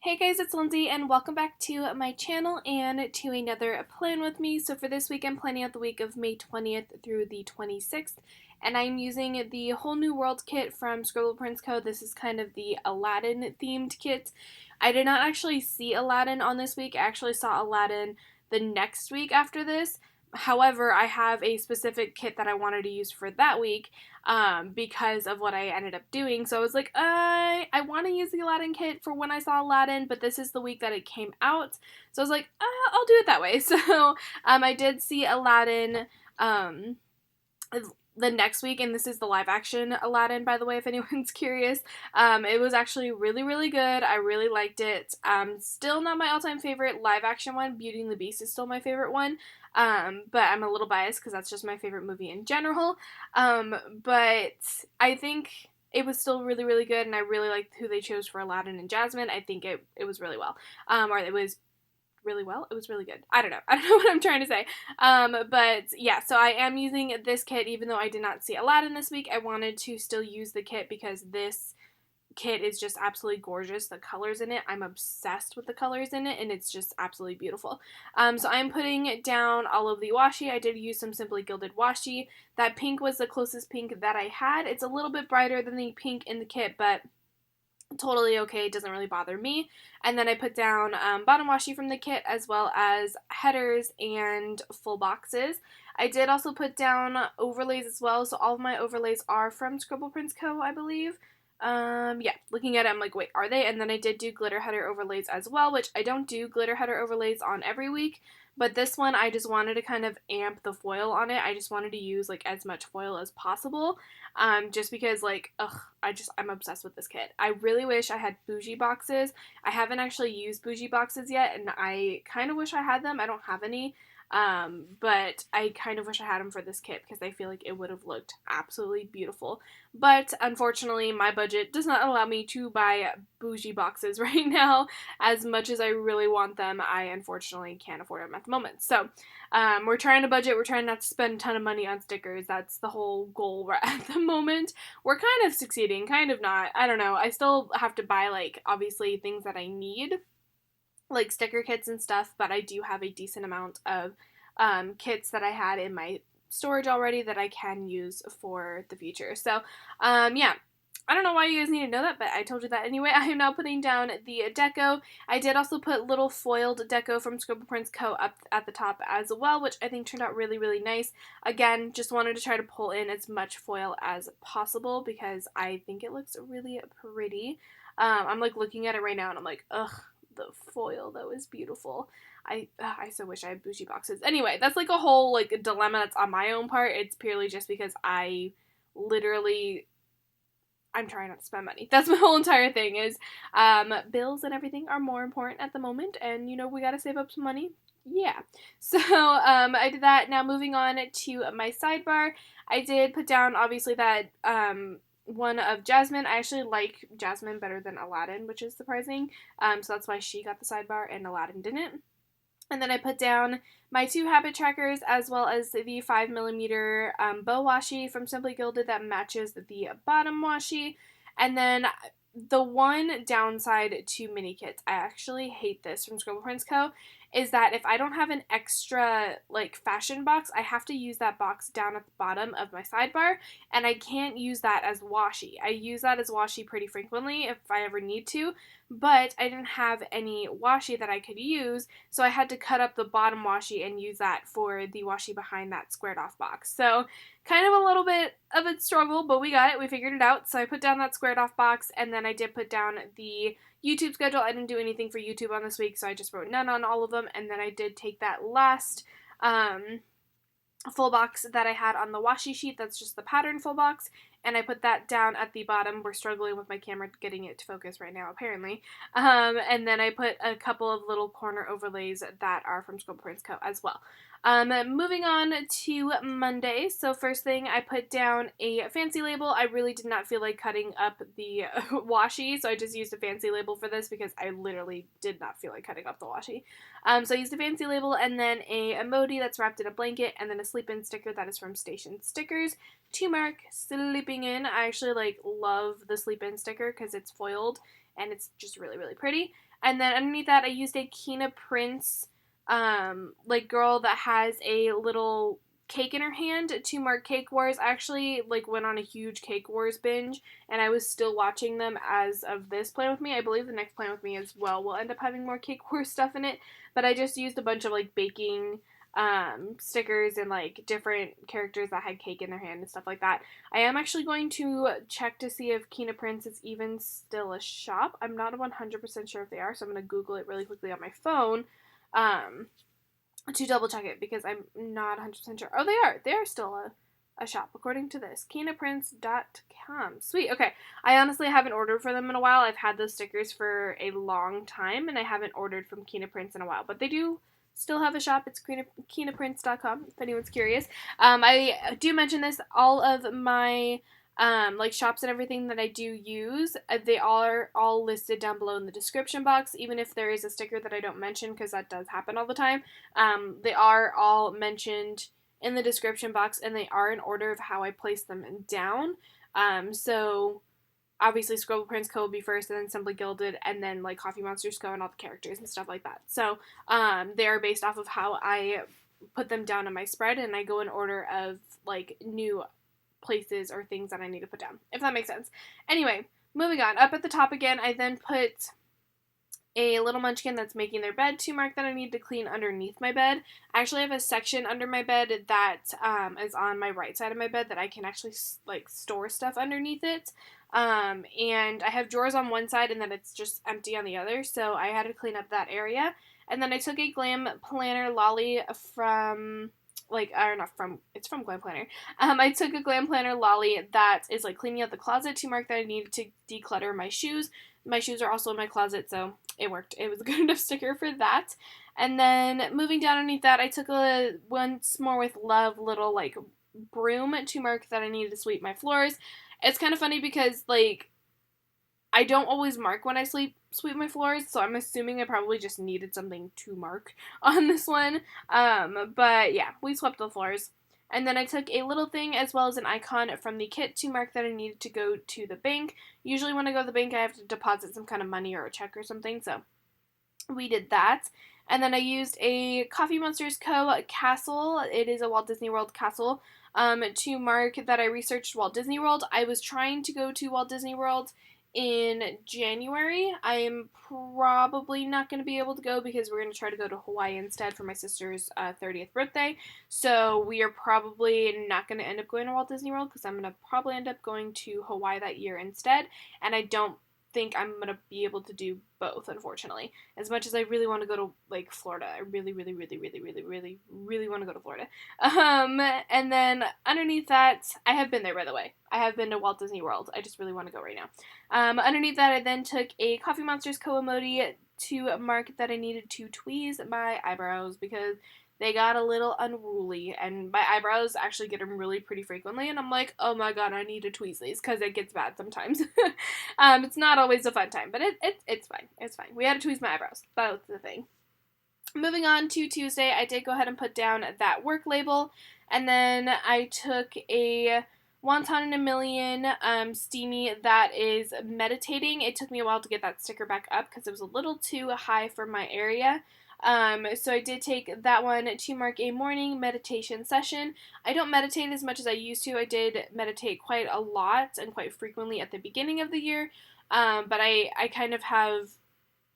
Hey guys, it's Lindsay and welcome back to my channel and to another plan with me. So for this week, I'm planning out the week of May 20th through the 26th, and I'm using the Whole New World kit from Scribble Co. This is kind of the Aladdin themed kit. I did not actually see Aladdin on this week. I actually saw Aladdin the next week after this. However, I have a specific kit that I wanted to use for that week because of what I ended up doing. So I was like, I want to use the Aladdin kit for when I saw Aladdin, but this is the week that it came out. So I was like, I'll do it that way. So I did see Aladdin the next week, and this is the live action Aladdin, by the way, if anyone's curious. It was actually really, really good. I really liked it. Still not my all-time favorite live action one. Beauty and the Beast is still my favorite one. But I'm a little biased because that's just my favorite movie in general. But I think it was still really, really good, and I really liked who they chose for Aladdin and Jasmine. I think it was really well. Or it was really well. It was really good. I don't know what I'm trying to say. But yeah, so I am using this kit even though I did not see Aladdin this week. I wanted to still use the kit because this kit is just absolutely gorgeous. The colors in it, I'm obsessed with the colors in it, and it's just absolutely beautiful. So I'm putting down all of the washi. I did use some Simply Gilded washi. That pink was the closest pink that I had. It's a little bit brighter than the pink in the kit, but totally okay, doesn't really bother me. And then I put down bottom washi from the kit as well as headers and full boxes. I did also put down overlays as well, so all of my overlays are from Scribble Co., I believe. Yeah, looking at it, I'm like, wait, are they? And then I did do glitter header overlays as well, which I don't do glitter header overlays on every week, but this one I just wanted to kind of amp the foil on it. I just wanted to use like as much foil as possible, just because like, I'm obsessed with this kit. I really wish I had bougie boxes. I haven't actually used bougie boxes yet, and I kind of wish I had them. I don't have any. But I kind of wish I had them for this kit because I feel like it would have looked absolutely beautiful. But unfortunately, my budget does not allow me to buy bougie boxes right now. As much as I really want them, I unfortunately can't afford them at the moment. So, we're trying to budget. We're trying not to spend a ton of money on stickers. That's the whole goal we're at the moment. We're kind of succeeding, kind of not. I don't know. I still have to buy, like, obviously things that I need, like sticker kits and stuff, but I do have a decent amount of kits that I had in my storage already that I can use for the future. So, yeah. I don't know why you guys need to know that, but I told you that anyway. I am now putting down the deco. I did also put little foiled deco from Scribble Co. up at the top as well, which I think turned out really, really nice. Again, just wanted to try to pull in as much foil as possible because I think it looks really pretty. I'm like looking at it right now and I'm like, ugh, the foil though is beautiful. I so wish I had bougie boxes. Anyway, that's like a whole like dilemma that's on my own part. It's purely just because I'm trying not to spend money. That's my whole entire thing is bills and everything are more important at the moment, and you know we gotta save up some money. Yeah. So I did that. Now moving on to my sidebar, I did put down obviously that one of Jasmine. I actually like Jasmine better than Aladdin, which is surprising. So that's why she got the sidebar and Aladdin didn't. And then I put down my 2 habit trackers as well as the 5mm bow washi from Simply Gilded that matches the bottom washi. And then the one downside to mini kits, I actually hate this from Scribble Co., is that if I don't have an extra like fashion box, I have to use that box down at the bottom of my sidebar, and I can't use that as washi. I use that as washi pretty frequently if I ever need to, but I didn't have any washi that I could use, so I had to cut up the bottom washi and use that for the washi behind that squared off box. So kind of a little bit of a struggle, but we got it. We figured it out. So I put down that squared off box, and then I did put down the YouTube schedule. I didn't do anything for YouTube on this week, so I just wrote none on all of them, and then I did take that last full box that I had on the washi sheet, that's just the pattern full box, and I put that down at the bottom. We're struggling with my camera getting it to focus right now, apparently. And then I put a couple of little corner overlays that are from Scribble Co. as well. Moving on to Monday. So first thing, I put down a fancy label. I really did not feel like cutting up the washi, so I just used a fancy label for this because I literally did not feel like cutting up the washi. So I used a fancy label and then a emoji that's wrapped in a blanket and then a sleep-in sticker that is from Station Stickers to mark sleeping in. I actually love the sleep-in sticker because it's foiled and it's just really, really pretty. And then underneath that, I used a Kina Prince, like, girl that has a little cake in her hand to mark Cake Wars. I actually, like, went on a huge Cake Wars binge, and I was still watching them as of this Plan With Me. I believe the next Plan With Me as well will end up having more Cake Wars stuff in it, but I just used a bunch of, like, baking stickers and, like, different characters that had cake in their hand and stuff like that. I am actually going to check to see if Kina Prince is even still a shop. I'm not 100% sure if they are, so I'm going to Google it really quickly on my phone to double check it, because I'm not 100% sure. Oh, they are. They are still a shop, according to this. KinaPrince.com. Sweet. Okay. I honestly haven't ordered for them in a while. I've had those stickers for a long time, and I haven't ordered from Kina Prince in a while. But they do still have a shop. It's KinaPrince.com, if anyone's curious. I do mention this. All of my like, shops and everything that I do use, they are all listed down below in the description box, even if there is a sticker that I don't mention, because that does happen all the time. They are all mentioned in the description box, and they are in order of how I place them down. So obviously Scribble Prince Co. will be first, and then Simply Gilded, and then, like, Coffee Monsters Co. and all the characters and stuff like that. So they are based off of how I put them down on my spread, and I go in order of, like, new places or things that I need to put down, if that makes sense. Anyway, moving on. Up at the top again, I then put a little munchkin that's making their bed to mark that I need to clean underneath my bed. I actually have a section under my bed that is on my right side of my bed that I can actually, like, store stuff underneath it. And I have drawers on one side and then it's just empty on the other, so I had to clean up that area. And then I took a Glam Planner lolly from, like, or not from, it's from Glam Planner. I took a Glam Planner lolly that is, like, cleaning out the closet to mark that I needed to declutter my shoes. My shoes are also in my closet, so it worked. It was a good enough sticker for that. And then moving down underneath that, I took a Once More With Love little, like, broom to mark that I needed to sweep my floors. It's kind of funny because, like, I don't always mark when I sweep my floors, so I'm assuming I probably just needed something to mark on this one. But yeah, we swept the floors. And then I took a little thing as well as an icon from the kit to mark that I needed to go to the bank. Usually when I go to the bank, I have to deposit some kind of money or a check or something, so we did that. And then I used a Coffee Monsters Co. castle. It is a Walt Disney World castle, to mark that I researched Walt Disney World. I was trying to go to Walt Disney World in January. I'm probably not going to be able to go because we're going to try to go to Hawaii instead for my sister's 30th birthday. So we are probably not going to end up going to Walt Disney World because I'm going to probably end up going to Hawaii that year instead. And I don't think I'm going to be able to do both, unfortunately. As much as I really want to go to, like, Florida. I really want to go to Florida. And then underneath that, I have been there, by the way. I have been to Walt Disney World. I just really want to go right now. Underneath that, I then took a Coffee Monsters Co. emoji to mark that I needed to tweeze my eyebrows because they got a little unruly, and my eyebrows actually get them really pretty frequently, and I'm like, oh my god, I need to tweeze these, because it gets bad sometimes. It's not always a fun time, but it's fine. It's fine. We had to tweeze my eyebrows. That was the thing. Moving on to Tuesday, I did go ahead and put down that work label, and then I took a Wonton in a Million steamy that is meditating. It took me a while to get that sticker back up because it was a little too high for my area. So I did take that one to mark a morning meditation session. I don't meditate as much as I used to. I did meditate quite a lot and quite frequently at the beginning of the year, but I kind of have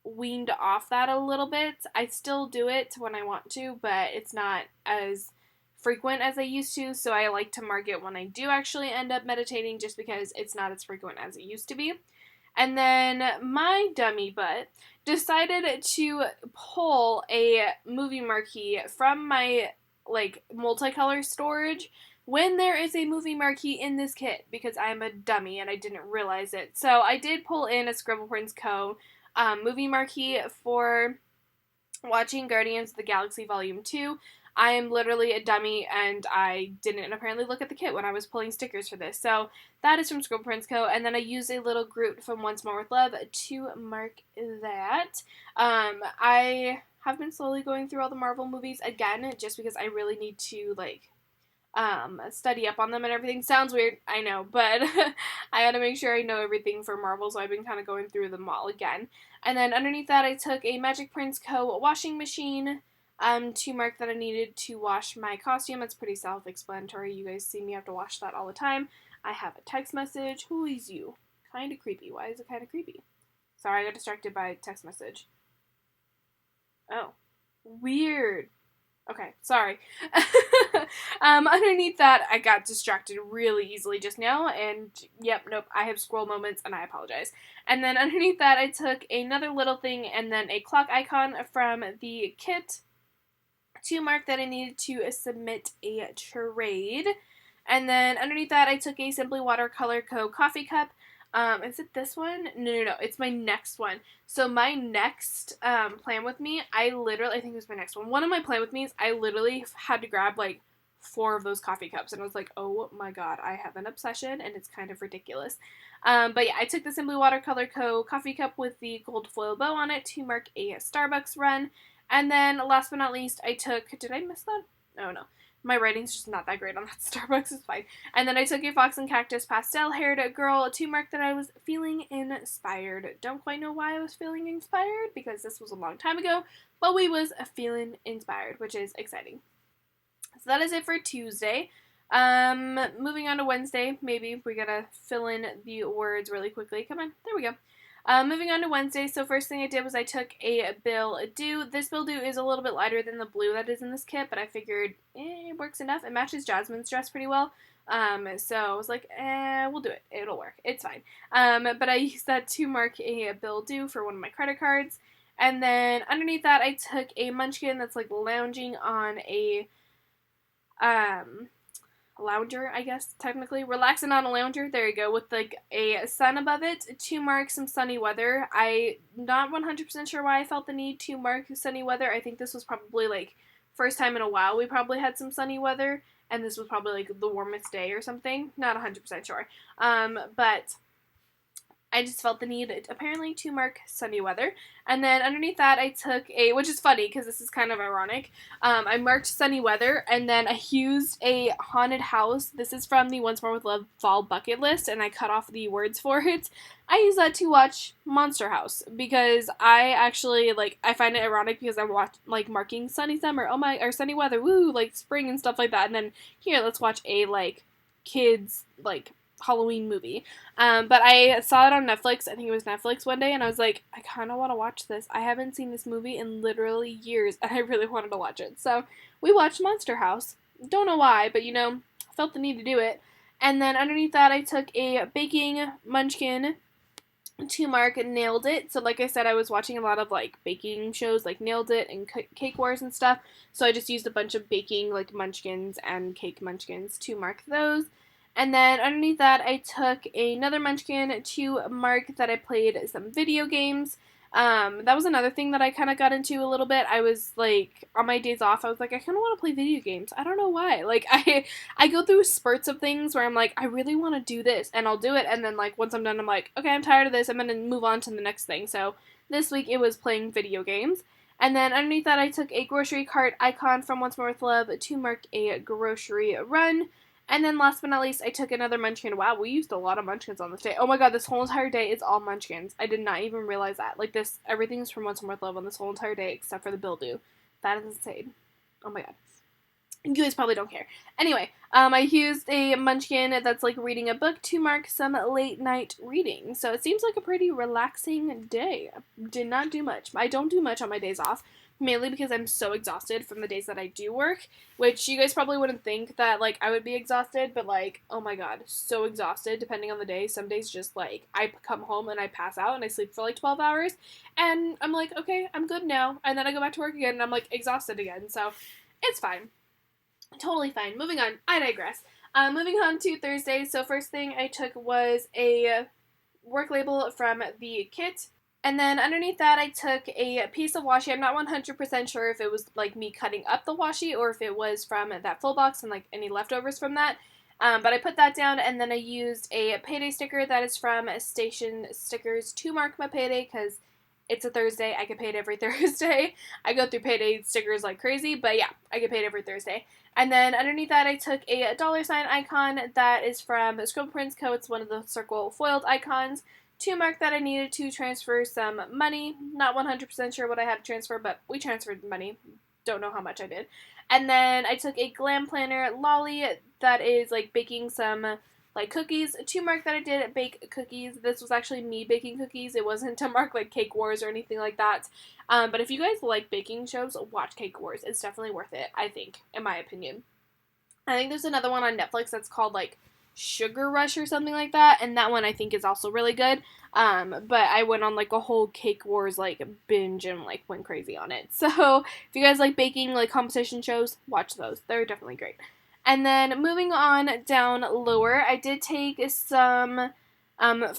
weaned off that a little bit. I still do it when I want to, but it's not as frequent as I used to, so I like to mark it when I do actually end up meditating just because it's not as frequent as it used to be. And then my dummy butt decided to pull a movie marquee from my, like, multicolor storage when there is a movie marquee in this kit because I'm a dummy and I didn't realize it. So I did pull in a Scribble Prince Co. Movie marquee for watching Guardians of the Galaxy Volume 2. I am literally a dummy, and I didn't apparently look at the kit when I was pulling stickers for this. So that is from Scribble Prince Co. And then I used a little Groot from Once More With Love to mark that. I have been slowly going through all the Marvel movies again, just because I really need to, like, study up on them and everything. Sounds weird, I know, but I had to make sure I know everything for Marvel, so I've been kind of going through them all again. And then underneath that, I took a Magic Prince Co. washing machine to mark that I needed to wash my costume. It's pretty self-explanatory. You guys see me have to wash that all the time. I have a text message. Who is you? Kind of creepy. Why is it kind of creepy? Sorry, I got distracted by a text message. Oh. Weird. Okay, sorry. Underneath that, I got distracted really easily just now, and yep, nope, I have scroll moments, and I apologize. And then underneath that, I took another little thing, and then a clock icon from the kit to mark that I needed to submit a trade. And then underneath that, I took a Simply Watercolor Co. coffee cup. Is it this one? No, it's my next one. So my next plan with me, I think it was my next one. One of my plan with me's, I literally had to grab like 4 of those coffee cups, and I was like, oh my god, I have an obsession, and it's kind of ridiculous. But yeah, I took the Simply Watercolor Co. coffee cup with the gold foil bow on it to mark a Starbucks run. And then last but not least, I took, did I miss that? Oh no. My writing's just not that great on that. Starbucks is fine. And then I took a Fox and Cactus pastel-haired girl to mark that I was feeling inspired. Don't quite know why I was feeling inspired, because this was a long time ago, but we was feeling inspired, which is exciting. So that is it for Tuesday. Moving on to Wednesday, maybe we gotta fill in the words really quickly. Come on, there we go. Moving on to Wednesday, so first thing I did was I took a Bill Do. This Bill Do is a little bit lighter than the blue that is in this kit, but I figured it works enough. It matches Jasmine's dress pretty well, so I was like, we'll do it. It'll work. It's fine. But I used that to mark a Bill Do for one of my credit cards, and then underneath that I took a Munchkin that's like lounging on a lounger, I guess, technically. Relaxing on a lounger, there you go, with like a sun above it to mark some sunny weather. I'm not 100% sure why I felt the need to mark sunny weather. I think this was probably like first time in a while we probably had some sunny weather, and this was probably like the warmest day or something. Not 100% sure. But I just felt the need, apparently, to mark sunny weather. And then underneath that, I took a, which is funny, because this is kind of ironic, I marked sunny weather, and then I used a haunted house. This is from the Once More With Love fall bucket list, and I cut off the words for it. I use that to watch Monster House, because I actually, like, I find it ironic, because I'm marking sunny summer, or sunny weather, woo, like, spring and stuff like that, and then, here, let's watch a, like, kids, like, Halloween movie. But I saw it on Netflix. I think it was Netflix one day, and I was like, I kind of want to watch this. I haven't seen this movie in literally years, and I really wanted to watch it. So we watched Monster House. Don't know why, but felt the need to do it. And then underneath that, I took a baking munchkin to mark Nailed It. So like I said, I was watching a lot of like baking shows like Nailed It and Cake Wars and stuff. So I just used a bunch of baking like munchkins and cake munchkins to mark those. And then underneath that, I took another munchkin to mark that I played some video games. That was another thing that I kind of got into a little bit. I was like, on my days off, I was like, I kind of want to play video games. I don't know why. Like, I go through spurts of things where I'm like, I really want to do this, and I'll do it, and then like once I'm done, I'm like, okay, I'm tired of this. I'm gonna move on to the next thing. So this week it was playing video games. And then underneath that, I took a grocery cart icon from Once More With Love to mark a grocery run. And then last but not least, I took another munchkin. Wow, we used a lot of munchkins on this day. Oh my god, this whole entire day is all munchkins. I did not even realize that. Like this, everything's from Once More With Love on this whole entire day except for the Bill Do. That is insane. Oh my god. You guys probably don't care. Anyway, I used a munchkin that's like reading a book to mark some late night reading. So it seems like a pretty relaxing day. I did not do much. I don't do much on my days off. Mainly because I'm so exhausted from the days that I do work, which you guys probably wouldn't think that, like, I would be exhausted, but, like, oh my god, so exhausted, depending on the day. Some days just, like, I come home and I pass out and I sleep for, like, 12 hours, and I'm like, okay, I'm good now, and then I go back to work again and I'm, like, exhausted again, so it's fine. Totally fine. Moving on. I digress. Moving on to Thursday, so first thing I took was a work label from the kit. And then underneath that, I took a piece of washi. I'm not 100% sure if it was, like, me cutting up the washi or if it was from that full box and, like, any leftovers from that. But I put that down, and then I used a payday sticker that is from Station Stickers to mark my payday, because it's a Thursday. I get paid every Thursday. I go through payday stickers like crazy, but yeah, I get paid every Thursday. And then underneath that, I took a $sign icon that is from Scribble Co. It's one of the circle foiled icons, 2 mark that I needed to transfer some money. Not 100% sure what I had to transfer, but we transferred money. Don't know how much I did. And then I took a Glam Planner Lolly that is like baking some like cookies. 2 mark that I did bake cookies. This was actually me baking cookies. It wasn't to mark like Cake Wars or anything like that. But if you guys like baking shows, watch Cake Wars. It's definitely worth it, I think, in my opinion. I think there's another one on Netflix that's called like Sugar Rush or something like that, and that one I think is also really good. But I went on like a whole Cake Wars like binge and like went crazy on it. So if you guys like baking like competition shows, watch those. They're definitely great. And then moving on down lower, I did take some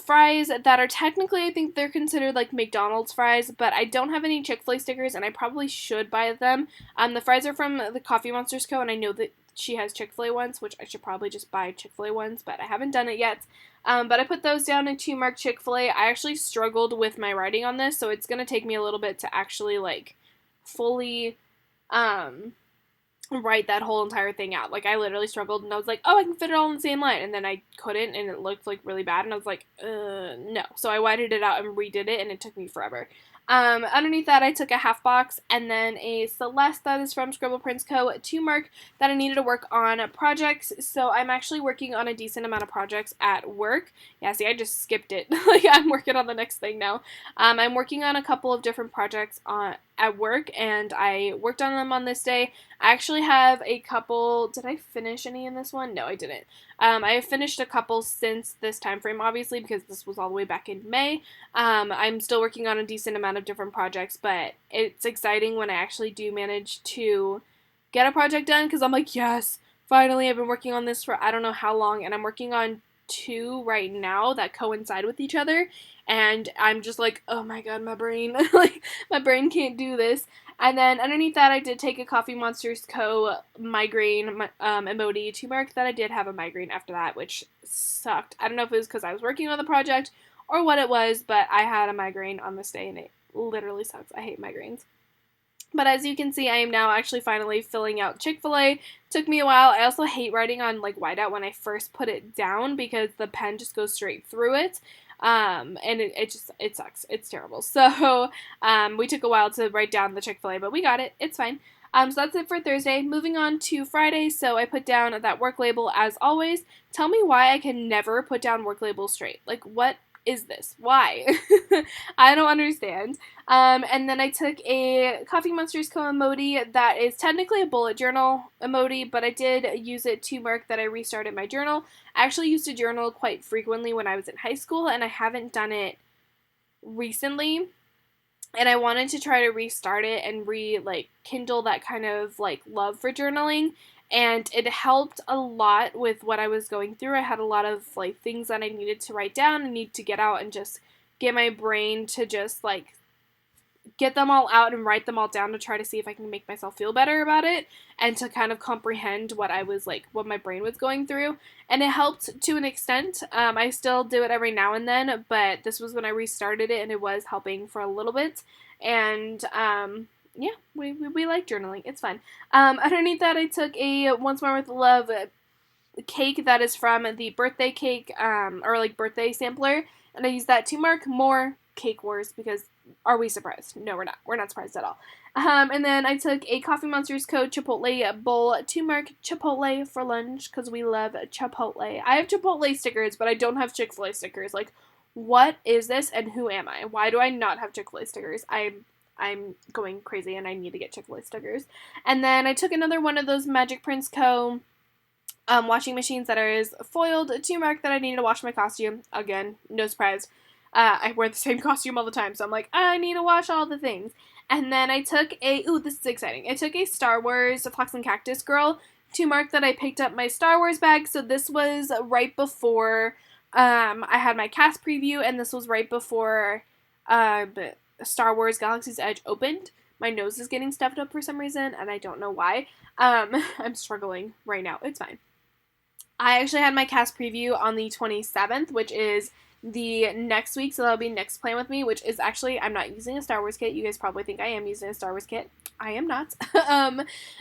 fries that are technically, I think they're considered like McDonald's fries, but I don't have any Chick-fil-A stickers, and I probably should buy them. The fries are from the Coffee Monsters Co., and I know that she has Chick-fil-A ones, which I should probably just buy Chick-fil-A ones, but I haven't done it yet. But I put those down in 2 mark Chick-fil-A. I actually struggled with my writing on this, so it's going to take me a little bit to actually like fully write that whole entire thing out. Like, I literally struggled, and I was like, oh, I can fit it all in the same line, and then I couldn't, and it looked like really bad, and I was like, no. So I whited it out and redid it, and it took me forever. Underneath that, I took a half box, and then a Celeste that is from Scribble Prints Co. 2 mark that I needed to work on projects. So I'm actually working on a decent amount of projects at work. Yeah, see, I just skipped it. Like, I'm working on the next thing now. I'm working on a couple of different projects at work, and I worked on them on this day. I actually have a couple. Did I finish any in this one? No, I didn't. I have finished a couple since this time frame, obviously, because this was all the way back in May. I'm still working on a decent amount of different projects, but it's exciting when I actually do manage to get a project done, because I'm like, yes, finally, I've been working on this for I don't know how long, and I'm working on 2 right now that coincide with each other, and I'm just like, oh my god, my brain, like, my brain can't do this. And then underneath that, I did take a Coffee Monsters Co. migraine emoji 2 mark that I did have a migraine after that, which sucked. I don't know if it was because I was working on the project or what it was, but I had a migraine on this day, and it literally sucks. I hate migraines. But as you can see, I am now actually finally filling out Chick-fil-A. Took me a while. I also hate writing on like whiteout when I first put it down, because the pen just goes straight through it. And it sucks. It's terrible. So, we took a while to write down the Chick-fil-A, but we got it. It's fine. So that's it for Thursday. Moving on to Friday. So I put down that work label as always. Tell me why I can never put down work labels straight. Like, what is this? Why? I don't understand. And then I took a Coffee Monsters Co. emoji that is technically a bullet journal emoji, but I did use it to mark that I restarted my journal. I actually used to journal quite frequently when I was in high school, and I haven't done it recently. And I wanted to try to restart it and kindle that kind of like love for journaling. And it helped a lot with what I was going through. I had a lot of like things that I needed to write down and need to get out and just get my brain to just like get them all out and write them all down to try to see if I can make myself feel better about it and to kind of comprehend what I was like, what my brain was going through. And it helped to an extent. I still do it every now and then, but this was when I restarted it, and it was helping for a little bit. And, yeah, we like journaling. It's fun. Underneath that, I took a Once More with Love cake that is from the birthday cake, or like birthday sampler, and I used that to mark more Cake Wars, because are we surprised? No, we're not. We're not surprised at all. And then I took a Coffee Monsters Co. Chipotle bowl to mark Chipotle for lunch, because we love Chipotle. I have Chipotle stickers, but I don't have Chick-fil-A stickers. Like, what is this, and who am I? Why do I not have Chick-fil-A stickers? I'm going crazy, and I need to get Chick-fil-A stickers. And then I took another one of those Magic Prints Co. Washing machines that is foiled to mark that I needed to wash my costume. Again, no surprise. I wear the same costume all the time, so I'm like, I need to wash all the things. And then I took this is exciting. I took a Star Wars Fox and Cactus Girl to mark that I picked up my Star Wars bag. So this was right before I had my cast preview, and this was right before Star Wars Galaxy's Edge opened. My nose is getting stuffed up for some reason, and I don't know why. I'm struggling right now. It's fine. I actually had my cast preview on the 27th, which is the next week, so that'll be next plan with me, which is actually, I'm not using a Star Wars kit. You guys probably think I am using a Star Wars kit. I am not.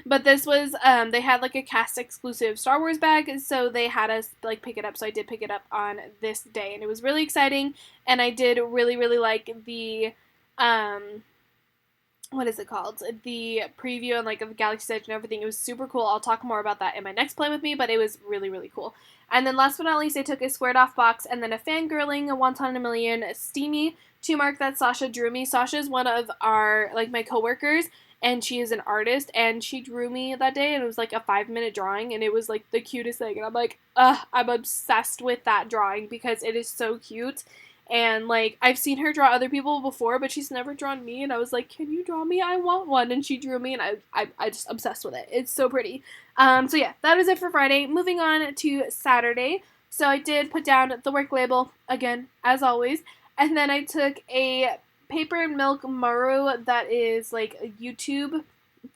But this was, they had like a cast exclusive Star Wars bag, so they had us like pick it up, so I did pick it up on this day, and it was really exciting, and I did really, really like the, what is it called? The preview and like of the Galaxy's Edge and everything. It was super cool. I'll talk more about that in my next play with me, but it was really, really cool. And then last but not least, I took a squared off box and then a fangirling, a Wonton in a Million, Steamy, to mark that Sasha drew me. Sasha is one of our, like, my coworkers, and she is an artist, and she drew me that day, and it was like a 5-minute drawing, and it was like the cutest thing. And I'm like, I'm obsessed with that drawing because it is so cute. And, like, I've seen her draw other people before, but she's never drawn me, and I was like, can you draw me? I want one. And she drew me, and I just obsessed with it. It's so pretty. So yeah, that is it for Friday. Moving on to Saturday. So I did put down the work label, again, as always, and then I took a paper and milk maru that is, like, a YouTube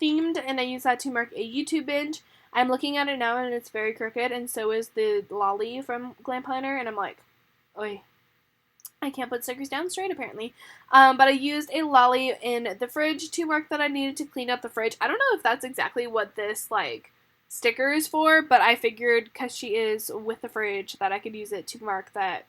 themed, and I used that to mark a YouTube binge. I'm looking at it now, and it's very crooked, and so is the lolly from Glam Planner, and I'm like, oi. I can't put stickers down straight, apparently. But I used a lolly in the fridge to mark that I needed to clean up the fridge. I don't know if that's exactly what this, like, sticker is for, but I figured because she is with the fridge that I could use it to mark that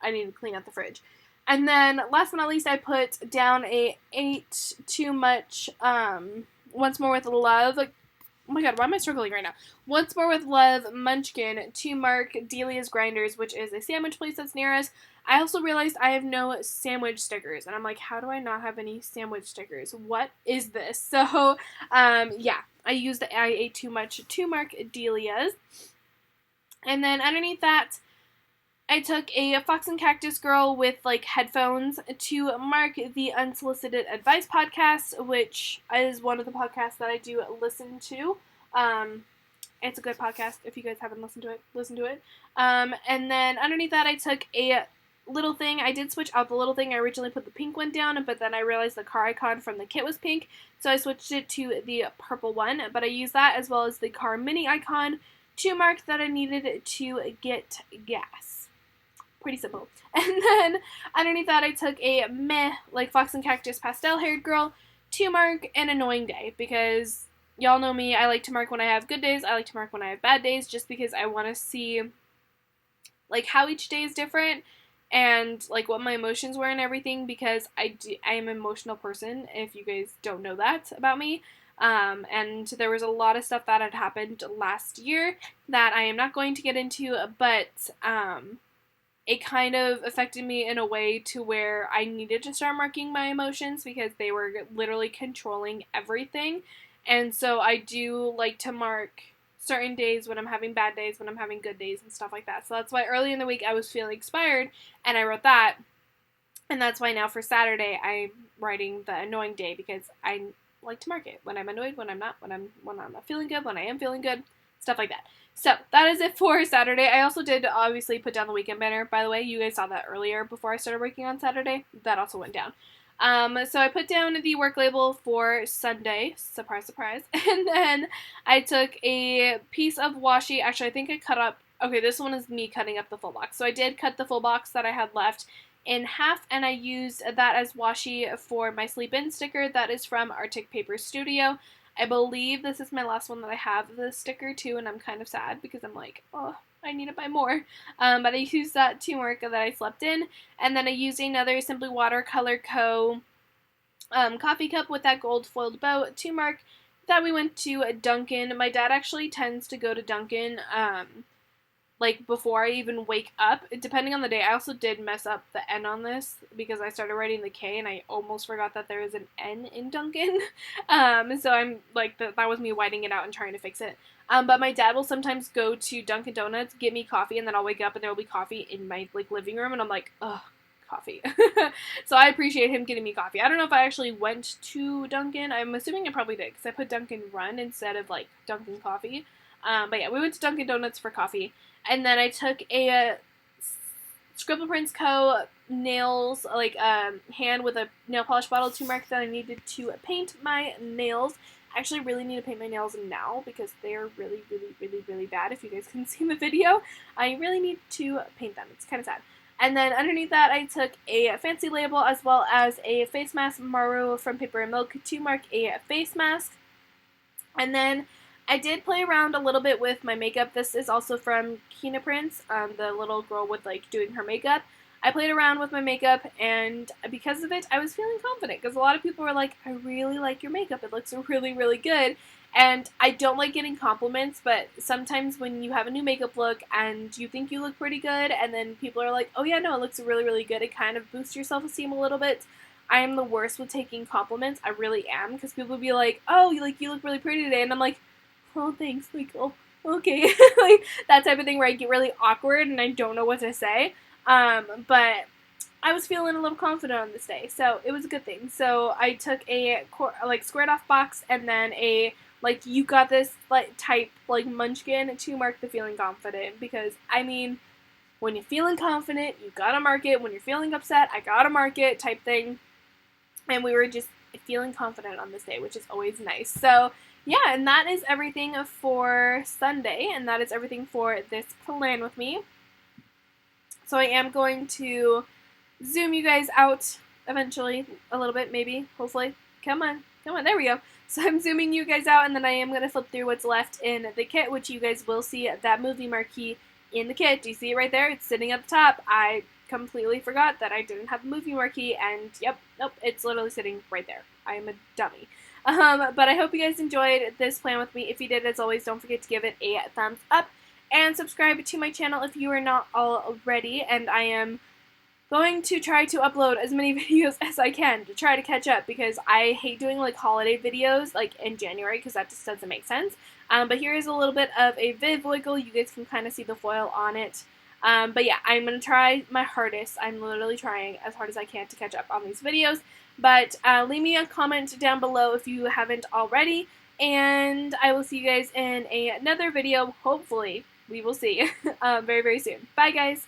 I need to clean up the fridge. And then, last but not least, I put down a 8 too much, Once More with Love. Oh my god, why am I struggling right now? Once More with Love Munchkin to mark Delia's Grinders, which is a sandwich place that's near us. I also realized I have no sandwich stickers, and I'm like, how do I not have any sandwich stickers? What is this? So, yeah, I used the I ate too much to mark Delia's. And then underneath that, I took a Fox and Cactus Girl with, like, headphones to mark the Unsolicited Advice podcast, which is one of the podcasts that I do listen to. It's a good podcast. If you guys haven't listened to it, listen to it. And then underneath that, I took a little thing. I did switch out the little thing. I originally put the pink one down, but then I realized the car icon from the kit was pink, so I switched it to the purple one. But I used that as well as the car mini icon to mark that I needed to get gas. Pretty simple. And then underneath that, I took a meh, like Fox and Cactus pastel haired girl to mark an annoying day, because y'all know me, I like to mark when I have good days, I like to mark when I have bad days, just because I want to see, like, how each day is different, and, like, what my emotions were and everything, because I am an emotional person, if you guys don't know that about me. And there was a lot of stuff that had happened last year that I am not going to get into, but, it kind of affected me in a way to where I needed to start marking my emotions, because they were literally controlling everything. And so I do like to mark certain days when I'm having bad days, when I'm having good days, and stuff like that. So that's why early in the week I was feeling inspired, and I wrote that. And that's why now for Saturday I'm writing the annoying day, because I like to mark it when I'm annoyed, when I'm not, when I'm not feeling good, when I am feeling good, stuff like that. So that is it for Saturday. I also did obviously put down the weekend banner. By the way, you guys saw that earlier before I started working on Saturday. That also went down. So I put down the work label for Sunday. Surprise, surprise. And then I took a piece of washi. Actually, I think I cut up. Okay, this one is me cutting up the full box. So I did cut the full box that I had left in half, and I used that as washi for my Sleep In sticker. That is from Arctic Paper Studio. I believe this is my last one that I have the sticker to, and I'm kind of sad because I'm like, oh, I need to buy more. But I used that to mark that I slept in, and then I used another Simply Watercolor Co. Coffee cup with that gold foiled bow to mark that we went to Dunkin'. My dad actually tends to go to Dunkin', like, before I even wake up, depending on the day. I also did mess up the N on this, because I started writing the K, and I almost forgot that there is an N in Dunkin'. So I'm, like, that was me whiting it out and trying to fix it. But my dad will sometimes go to Dunkin' Donuts, get me coffee, and then I'll wake up and there will be coffee in my, like, living room, and I'm like, ugh, coffee. So I appreciate him getting me coffee. I don't know if I actually went to Dunkin'. I'm assuming I probably did, because I put Dunkin' Run instead of, like, Dunkin' Coffee. But yeah, we went to Dunkin' Donuts for coffee. And then I took a Scribble Prints Co. nails, like, hand with a nail polish bottle to mark that I needed to paint my nails. I actually really need to paint my nails now, because they're really, really, really, really bad. If you guys can see the video, I really need to paint them. It's kind of sad. And then underneath that, I took a fancy label as well as a face mask, Maru from Paper and Milk, to mark a face mask. And then I did play around a little bit with my makeup. This is also from Kina Prince, the little girl with like doing her makeup. I played around with my makeup, and because of it, I was feeling confident because a lot of people were like, I really like your makeup. It looks really, really good. And I don't like getting compliments, but sometimes when you have a new makeup look and you think you look pretty good, and then people are like, oh yeah, no, it looks really, really good, it kind of boosts your self-esteem a little bit. I am the worst with taking compliments. I really am, because people will be like, oh, you look really pretty today, and I'm like, oh, thanks, like, oh, okay. Like, that type of thing where I get really awkward and I don't know what to say. But I was feeling a little confident on this day, so it was a good thing. So I took a like squared off box and then a like you got this like type like munchkin to mark the feeling confident, because I mean, when you're feeling confident, you gotta mark it. When you're feeling upset, I gotta mark it type thing. And we were just feeling confident on this day, which is always nice. So yeah, and that is everything for Sunday, and that is everything for this plan with me. So I am going to zoom you guys out eventually, a little bit, maybe, hopefully. Come on, there we go. So I'm zooming you guys out, and then I am going to flip through what's left in the kit, which you guys will see that movie marquee in the kit. Do you see it right there? It's sitting at the top. I completely forgot that I didn't have a movie marquee, and yep, nope, it's literally sitting right there. I am a dummy. But I hope you guys enjoyed this plan with me. If you did, as always, don't forget to give it a thumbs up and subscribe to my channel if you are not already. And I am going to try to upload as many videos as I can to try to catch up, because I hate doing like holiday videos like in January, because that just doesn't make sense. But here is a little bit of a Viv wiggle. You guys can kind of see the foil on it. But yeah, I'm going to try my hardest. I'm literally trying as hard as I can to catch up on these videos. But leave me a comment down below if you haven't already. And I will see you guys in another video, hopefully. We will see very, very soon. Bye, guys.